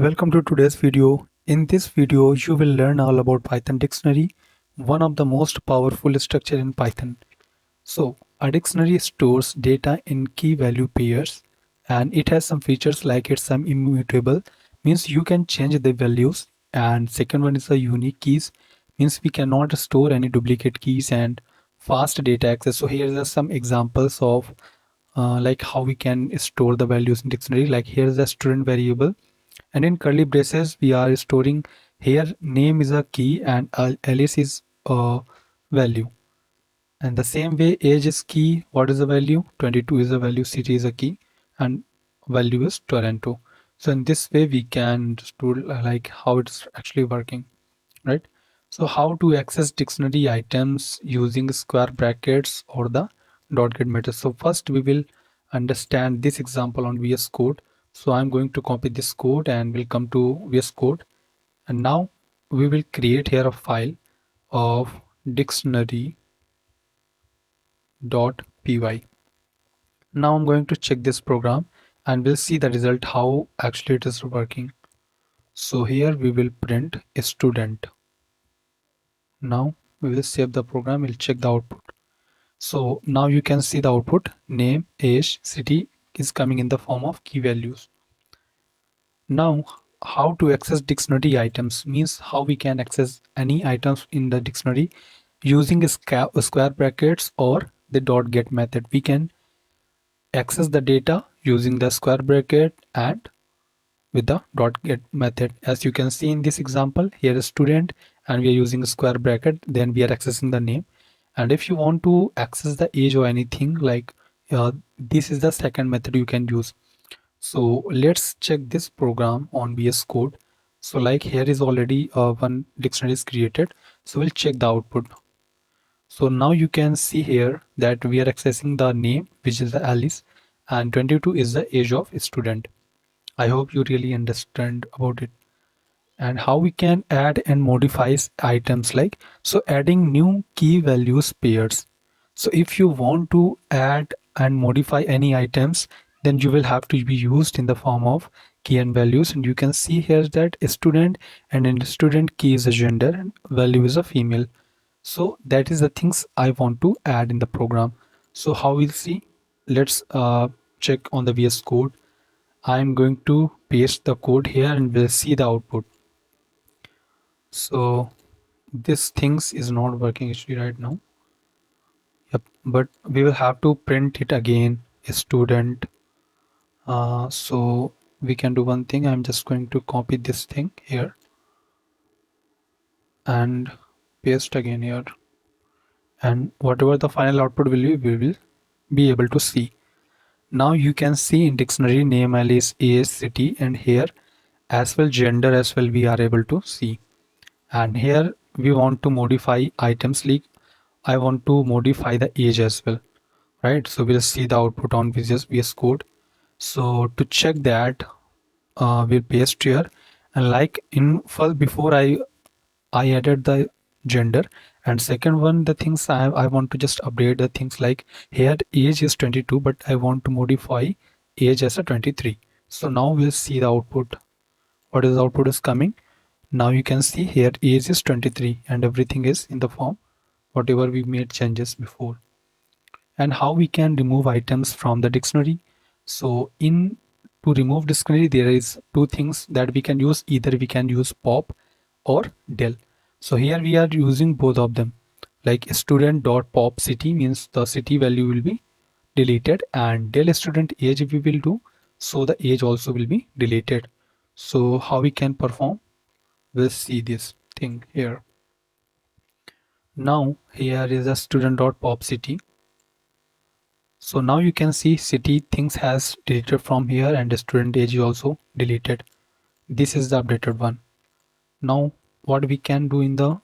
Welcome to today's video. In this video, you will learn all about Python dictionary, one of the most powerful structure in Python. So, a dictionary stores data in key value pairs and it has some features like it's some immutable, means you can change the values. And second one is the unique keys, means we cannot store any duplicate keys and fast data access. So here are some examples of like how we can store the values in dictionary. Like here's the student variable, and in curly braces we are storing here name is a key and alias is a value. And the same way age is key, what is the value, 22 is the value, city is a key, and value is Toronto. So in this way we can store like how it's actually working, right? So how to access dictionary items using square brackets or the dot get method. So first we will understand this example on VS Code. So I'm going to copy this code and we'll come to VS Code. And now we will create here a file of dictionary.py. Now I'm going to check this program and we'll see the result how actually it is working. So here we will print a student. Now we will save the program, we'll check the output. So now you can see the output, name, age, city is coming in the form of key values. Now how to access dictionary items means how we can access any items in the dictionary using square brackets or the dot get method. We can access the data using the square bracket and with the dot get method. As you can see in this example, here is student and we are using a square bracket, then we are accessing the name. And if you want to access the age or anything like this is the second method you can use. So let's check this program on VS Code. So like here is already one dictionary is created, so we'll check the output. So now you can see here that we are accessing the name, which is the Alice, and 22 is the age of student. I hope you really understand about it. And how we can add and modify items, like so adding new key values pairs. So if you want to add and modify any items, then you will have to be used in the form of key and values. And you can see here that a student, and in the student key is a gender and value is a female. So that is the things I want to add in the program. So how we'll see, let's check on the VS Code. I'm going to paste the code here and we'll see the output. So this things is not working actually right now. Yep, but we will have to print it again, a student. So we can do one thing. I'm just going to copy this thing here and paste again here. And whatever the final output will be, we will be able to see. Now you can see in dictionary name, alias, age, city, and here as well gender as well we are able to see. And here we want to modify items, like I want to modify the age as well, right? So we'll see the output on VS Code. So to check that, we'll paste here, and like in first before I added the gender, and second one the things I want to just update the things, like here age is 22 but I want to modify age as a 23. So now we'll see the output. What is the output is coming? Now you can see here age is 23 and everything is in the form whatever we made changes before. And how we can remove items from the dictionary. So in to remove dictionary there is two things that we can use, either we can use pop or del. So here we are using both of them, like student dot pop city means the city value will be deleted, and del student age we will do, so the age also will be deleted. So how we can perform, we'll see this thing here. Now here is a student dot pop city. So now you can see city things has deleted from here and the student age is also deleted. This is the updated one. Now what we can do in the,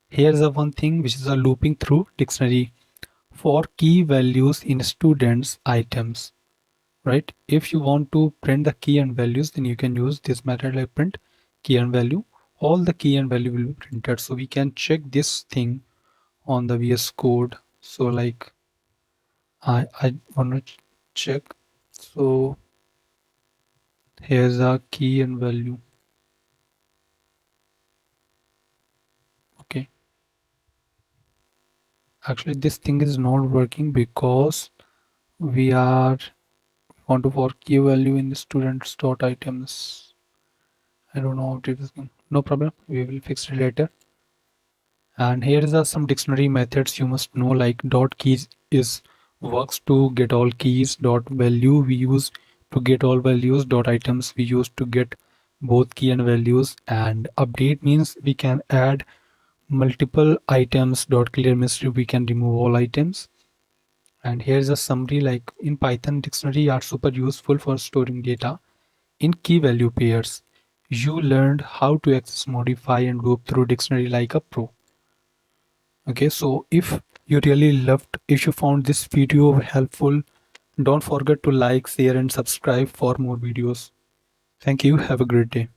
here's the one thing which is a looping through dictionary for key values in students items, right? If you want to print the key and values, then you can use this method like print key and value. All the key and value will be printed. So we can check this thing on the VS Code. So like I want to check. So Here's a key and value. Okay, actually this thing is not working because we are want to for key value in the students dot items. I don't know how to do this thing. No problem, we will fix it later. And here is some dictionary methods you must know, like dot keys is works to get all keys, dot value we use to get all values, dot items we use to get both key and values, and update means we can add multiple items, dot clear means we can remove all items. And here's a summary, like in Python dictionary are super useful for storing data in key value pairs. You learned how to access, modify and go through dictionary like a pro. Okay, so if you really loved, if you found this video helpful, don't forget to like, share and subscribe for more videos. Thank you. Have a great day.